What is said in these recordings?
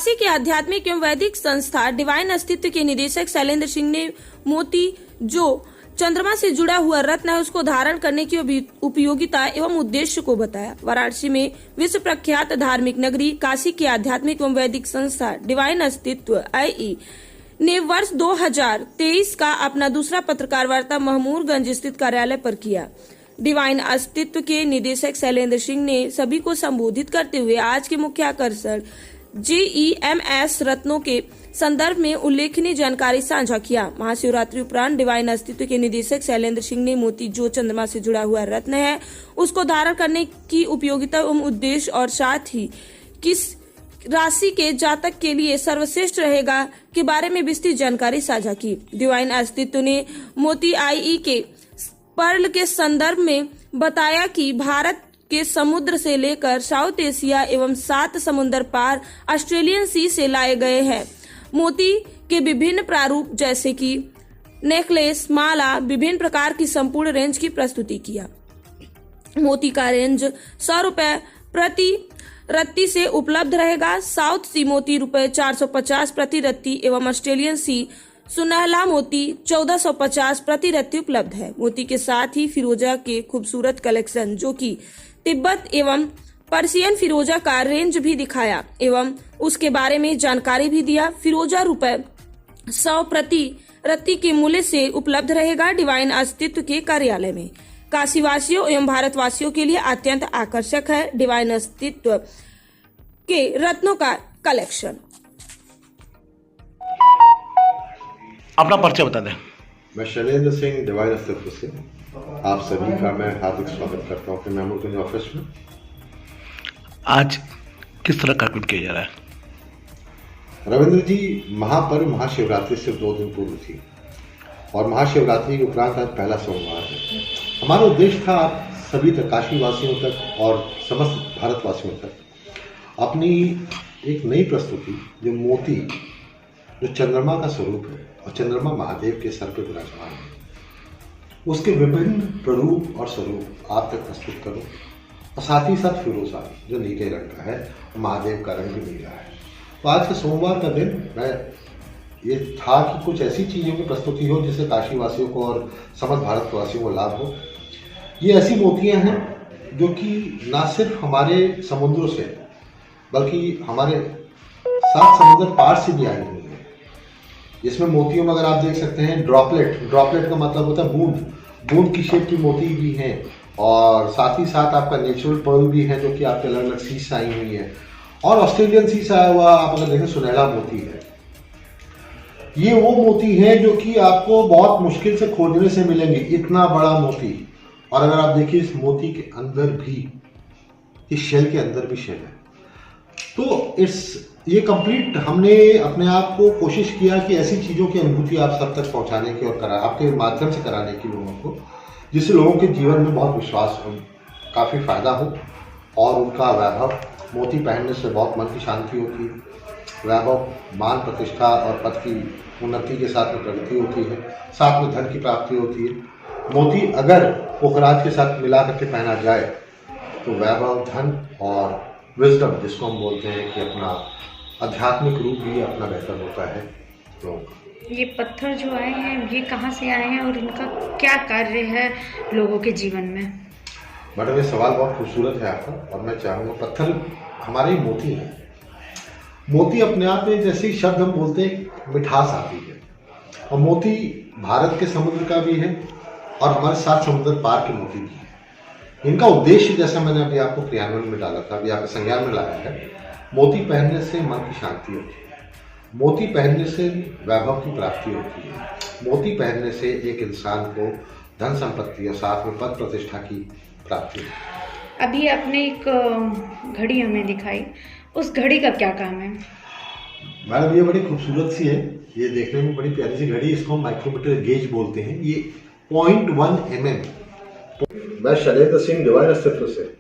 काशी के आध्यात्मिक एवं वैदिक संस्था डिवाइन अस्तित्व के निदेशक शैलेंद्र सिंह ने मोती जो चंद्रमा से जुड़ा हुआ रत्न है उसको धारण करने की उपयोगिता एवं उद्देश्य को बताया। वाराणसी में विश्व प्रख्यात धार्मिक नगरी काशी के आध्यात्मिक एवं वैदिक संस्था डिवाइन अस्तित्व IE ने वर्ष 2023 का अपना दूसरा पत्रकार वार्ता महमूरगंज स्थित कार्यालय पर किया। डिवाइन अस्तित्व के निदेशक शैलेंद्र सिंह ने सभी को संबोधित करते हुए आज के मुख्य आकर्षण GEMS रत्नों के संदर्भ में उल्लेखनीय जानकारी साझा किया। महाशिवरात्रि उपरांत डिवाइन अस्तित्व के निदेशक शैलेंद्र सिंह ने मोती जो चंद्रमा से जुड़ा हुआ रत्न है उसको धारण करने की उपयोगिता एवं उद्देश्य और साथ ही किस राशि के जातक के लिए सर्वश्रेष्ठ रहेगा के बारे में विस्तृत जानकारी साझा की। डिवाइन अस्तित्व ने मोती IE के पर्ल के संदर्भ में बताया कि भारत के समुद्र से लेकर साउथ एशिया एवं 7 समुद्र पार ऑस्ट्रेलियन सी से लाए गए हैं। मोती के विभिन्न प्रारूप जैसे कि नेकलेस, माला, विभिन्न प्रकार की संपूर्ण रेंज की प्रस्तुति किया। मोती का रेंज 100 रुपए प्रति रत्ती से उपलब्ध रहेगा। साउथ सी मोती रुपए 450 प्रति रत्ती एवं ऑस्ट्रेलियन सी सुनहला मोती 1450 प्रति रत्ती उपलब्ध है। मोती के साथ ही फिरोजा के खूबसूरत कलेक्शन जो कि तिब्बत एवं पर्शियन फिरोजा का रेंज भी दिखाया एवं उसके बारे में जानकारी भी दिया। फिरोजा रुपए 100 प्रति रत्ती के मूल्य से उपलब्ध रहेगा डिवाइन अस्तित्व के कार्यालय में। काशीवासियों एवं भारतवासियों के लिए अत्यंत आकर्षक है डिवाइन अस्तित्व के रत्नों का कलेक्शन। अपना परिचय बता दें। मैं शैलेंद्र सिंह डिवाइन अस्तित्व से आप सभी का मैं हार्दिक स्वागत करता हूँ अपने महमूदगंज ऑफिस में। आज किस तरह का कुछ किया जा रहा है? रविंद्र जी, महापर्व महाशिवरात्रि से 2 दिन पूर्व थी और महाशिवरात्रि के उपरांत आज पहला सोमवार है। हमारा उद्देश्य था आप सभी तक, काशी वासियों तक और समस्त भारतवासियों तक अपनी एक नई प्रस्तुति जो मोती जो चंद्रमा का स्वरूप है और चंद्रमा महादेव के सर पर विराजमान है उसके विभिन्न प्ररूप और स्वरूप आप तक प्रस्तुत करूं और साथ ही साथ फिरोजा जो नीले रंग का है और महादेव का रंग भी नीला है। तो आज के सोमवार का दिन मैं ये था कि कुछ ऐसी चीज़ों की प्रस्तुति हो जिससे काशी वासियों को और समस्त भारतवासियों को लाभ हो। ये ऐसी मोतियाँ हैं जो कि न सिर्फ हमारे समुद्रों से बल्कि हमारे 7 समुद्र पार से भी आई हुई है। इसमें मोतियों में अगर आप देख सकते हैं ड्रॉपलेट का मतलब होता है बूंद की शेप की मोती भी हैं और साथ ही साथ आपका नेचुरल पर्ल भी है जो कि आपके अलग अलग सीज से आई हुई है और ऑस्ट्रेलियन सीज से आया हुआ आप अगर देखें सुनहला मोती है। ये वो मोती है जो कि आपको बहुत मुश्किल से खोजने से मिलेंगे, इतना बड़ा मोती। और अगर आप देखिए इस मोती के अंदर भी, इस शेल के अंदर भी शेल है। तो ये कंप्लीट हमने अपने आप को कोशिश किया कि ऐसी चीज़ों की अनुभूति आप सब तक पहुंचाने की और आपके माध्यम से कराने की लोगों को, जिससे लोगों के जीवन में बहुत विश्वास हो, काफ़ी फायदा हो और उनका वैभव, मोती पहनने से बहुत मन की शांति होती है, वैभव, मान प्रतिष्ठा और पद की उन्नति के साथ में प्रगति होती है, साथ में धन की प्राप्ति होती है। मोती अगर पोखराज के साथ मिला करके पहना जाए तो वैभव, धन और विजडम जिसको हम बोलते हैं कि अपना आध्यात्मिक रूप भी अपना बेहतर होता है। तो ये पत्थर जो आए हैं ये कहाँ से आए हैं और इनका क्या कार्य है लोगों के जीवन में? मैडम, ये सवाल बहुत खूबसूरत है आपका और मैं चाहूँगा, पत्थर हमारे ही मोती हैं। मोती अपने आप में जैसे ही शब्द हम बोलते हैं मिठास आती है और मोती भारत के समुद्र का भी है और हमारे 7 समुद्र पार के मोती भी है। इनका उद्देश्य जैसा मैंने अभी आपको क्रियान्वयन में डाला था, अभी आपके संज्ञान में लाया है, मोती पहनने से मन की शांति होती है, मोती पहनने से वैभव की प्राप्ति होती है, मोती पहनने से एक इंसान को धन संपत्ति और साथ में पद प्रतिष्ठा की प्राप्ति होती है। अभी आपने एक घड़ी हमें दिखाई, उस घड़ी का क्या काम है? मैडम, ये बड़ी खूबसूरत सी है, ये देखने में बड़ी प्यारी सी घड़ी, इसको हम माइक्रोमीटर गेज बोलते हैं। ये 0.1 mm। मैं शैलेंद्र सिंह डिवाइन अस्तित्व से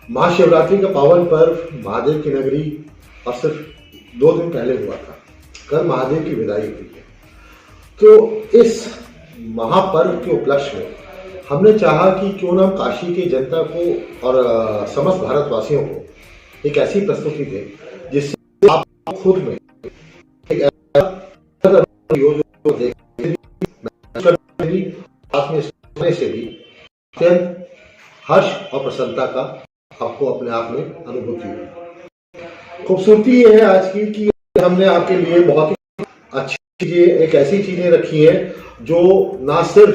महाशिवरात्रि का पावन पर्व महादेव की नगरी और सिर्फ 2 दिन पहले हुआ था। कल महादेव की विदाई हुई है। तो इस महापर्व के उपलक्ष्य में हमने चाहा कि क्यों ना काशी की जनता को और समस्त भारतवासियों को एक ऐसी प्रस्तुति दें जिससे आप खुद में एक ऐसा जो देखने से भी अत्यंत हर्ष और प्रसन्नता का आपको अपने आप में अनुभूति हुई। खूबसूरती ये है आज की कि हमने आपके लिए बहुत ही अच्छी चीजें, एक ऐसी चीजें रखी हैं जो ना सिर्फ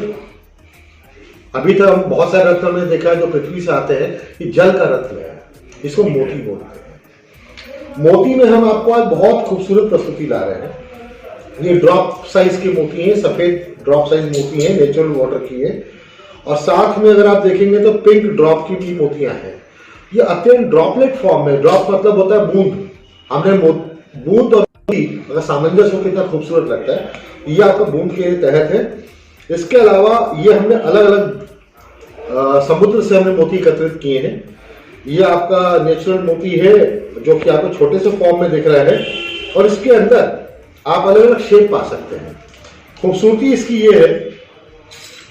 अभी तक हम बहुत सारे रत्न हमने देखा है जो पृथ्वी से आते हैं, ये जल का रत्न है, इसको मोती बोलते हैं। मोती में हम आपको आज बहुत खूबसूरत प्रस्तुति ला रहे हैं। ये ड्रॉप साइज के मोती हैं, सफेद ड्रॉप साइज मोती हैं, नेचुरल वाटर की है, और साथ में अगर आप देखेंगे तो पिंक ड्रॉप की भी मोतियां हैं। ये अत्यंत ड्रॉपलेट फॉर्म में, ड्रॉप मतलब होता है बूंद, हमने बूंद और मोती अगर सामंजस्य हो कितना खूबसूरत लगता है। ये आपका बूंद के तहत है। इसके अलावा ये हमने अलग अलग समुद्र से हमने मोती एकत्रित किए हैं। ये आपका नेचुरल मोती है जो कि आपको छोटे से फॉर्म में दिख रहा है, और इसके अंदर आप अलग अलग शेप पा सकते हैं। खूबसूरती इसकी ये है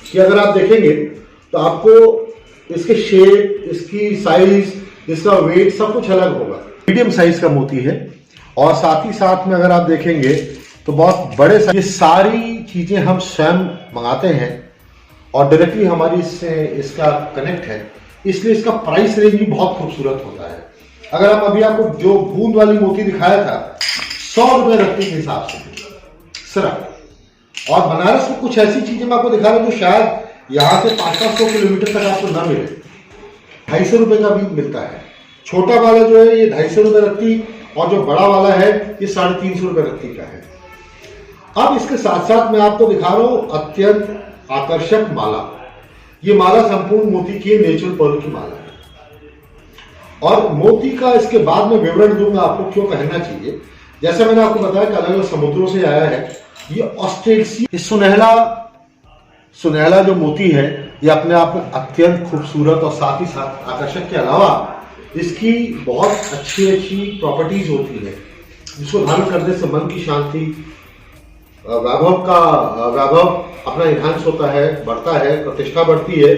कि अगर आप देखेंगे तो आपको इसके शेप, इसकी साइज, इसका वेट सब कुछ अलग होगा। मीडियम साइज का मोती है, और साथ ही साथ में अगर आप देखेंगे तो बहुत बड़े साइज। ये सारी चीजें हम स्वयं मंगाते हैं और डायरेक्टली हमारी इससे इसका कनेक्ट है, इसलिए इसका प्राइस रेंज भी बहुत खूबसूरत होता है। अगर आप अभी आपको जो बूंद वाली मोती दिखाया था 100 रुपए रत्ती के हिसाब से सिर्फ, और बनारस में कुछ ऐसी चीजें मैं आपको दिखा रहा हूं जो शायद यहां से 500 किलोमीटर तक आपको ना मिले, 250 रुपए का भी मिलता है। छोटा वाला जो है ये 250 रुपए रत्ती, और जो बड़ा वाला है ये 350 रुपए रत्ती का है। अब इसके साथ साथ मैं आपको दिखा रहा हूं अत्यंत आकर्षक माला। ये माला संपूर्ण मोती की नेचुरल पर्ल की माला है, और मोती का इसके बाद में विवरण दूंगा आपको क्यों पहनना चाहिए। जैसे मैंने आपको बताया कि अलग अलग समुद्रों से आया है। ये ऑस्ट्रेलिया सुनहला जो मोती है, ये अपने आप में अत्यंत खूबसूरत और साथ ही साथ आकर्षक के अलावा इसकी बहुत अच्छी अच्छी प्रॉपर्टीज होती है, जिसको धारण करने से मन की शांति, वैभव अपना इन्हांस होता है, बढ़ता है, प्रतिष्ठा बढ़ती है,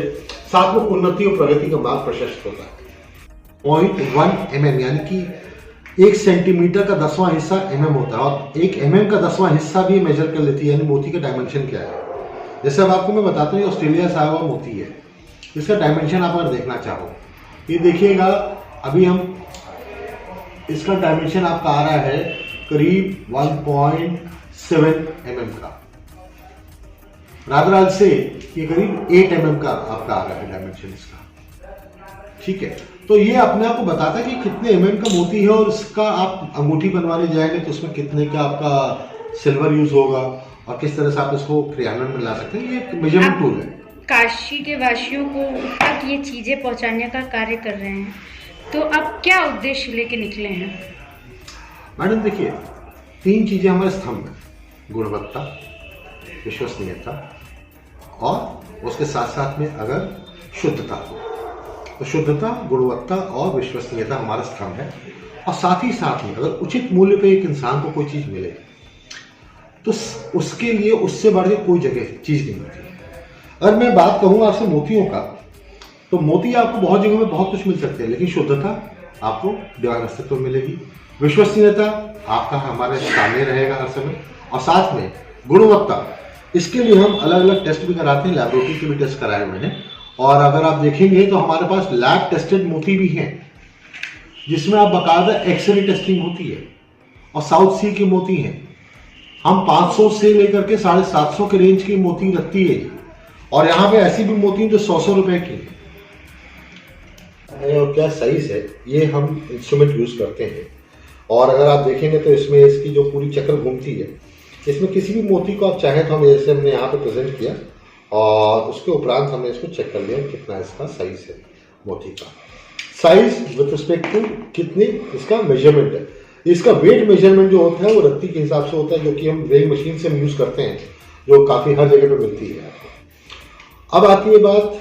साथ में उन्नति और प्रगति का मार्ग प्रशस्त होता है। 0.1 mm यानी कि 1 सेंटीमीटर का 10वां हिस्सा mm होता है, और 1 mm का 10वां हिस्सा भी मेजर कर लेती है, यानी मोती का डायमेंशन क्या है। जैसे अब आपको मैं बताता हूँ, ऑस्ट्रेलिया से आया हुआ मोती है, इसका डायमेंशन आप अगर देखना चाहो, ये देखिएगा, अभी हम इसका डायमेंशन आपका आ रहा है करीब 1.7 mm का, रादराल से ये करीब 8 mm का आपका आ रहा है डायमेंशन इसका। ठीक है, तो ये अपने आप को बताता है कि कितने mm का मोती है, और इसका आप अंगूठी बनवाने जाएंगे तो उसमें कितने का आपका सिल्वर यूज होगा, और किस तरह से आप इसको क्रियान्वयन में ला सकते हैं। ये एक मेजरमेंट टूल है। काशी के वासियों को तक ये चीजें पहुंचाने का कार्य कर रहे हैं, तो अब क्या उद्देश्य लेके निकले हैं? मैडम देखिए, 3 चीजें हमारे स्तंभ में, गुणवत्ता, विश्वसनीयता, और उसके साथ साथ में अगर शुद्धता हो, तो शुद्धता, गुणवत्ता और विश्वसनीयता हमारा स्तंभ है। और साथ ही साथ में अगर उचित मूल्य पे एक इंसान को कोई चीज मिले तो उसके लिए उससे बढ़ के कोई जगह चीज नहीं होती है। अगर मैं बात कहूँ आपसे मोतियों का, तो मोती आपको बहुत जगह में बहुत कुछ मिल सकते हैं, लेकिन शुद्धता आपको दीवान अस्तित्व मिलेगी, विश्वसनीयता आपका हमारे सामने रहेगा हर समय, और साथ में गुणवत्ता, इसके लिए हम अलग अलग टेस्ट भी कराते हैं, लैबोरेटरी के भी टेस्ट कराए हुए हैं। और अगर आप देखेंगे तो हमारे पास लैब टेस्टेड मोती भी हैं, जिसमें आप बाकायदा एक्सरे टेस्टिंग होती है, और साउथ सी के मोती हैं। हम 500 से लेकर के 750 के रेंज की मोती रखती है, और यहाँ पे ऐसी भी मोती हैं जो 100 रुपए की है। और क्या साइज है, ये हम इंस्ट्रूमेंट यूज करते हैं, और अगर आप देखेंगे तो इसमें इसकी जो पूरी चक्र घूमती है, इसमें किसी भी मोती को आप चाहें तो हम जैसे हमने यहाँ पे प्रेजेंट किया, और उसके उपरांत हमने इसको चेक कर लिया कितना इसका साइज है। मोती का साइज विथ रिस्पेक्ट टू कितनी इसका मेजरमेंट है। इसका वेट मेजरमेंट जो होता है वो रत्ती के हिसाब से होता है, जो कि हम वेइंग मशीन से हम यूज करते हैं, जो काफी हर जगह पे मिलती है। अब आती है बात,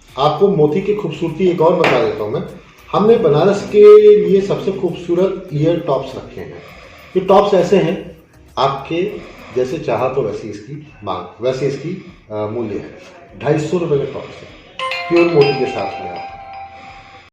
आपको मोती की खूबसूरती एक और बता देता हूं मैं। हमने बनारस के लिए सबसे खूबसूरत ईयर टॉप्स रखे हैं। ये टॉप्स ऐसे हैं, आपके जैसे चाहा तो वैसी इसकी मांग, वैसे इसकी मूल्य है। 250 रुपये के टॉप्स है, प्योर मोती के साथ में।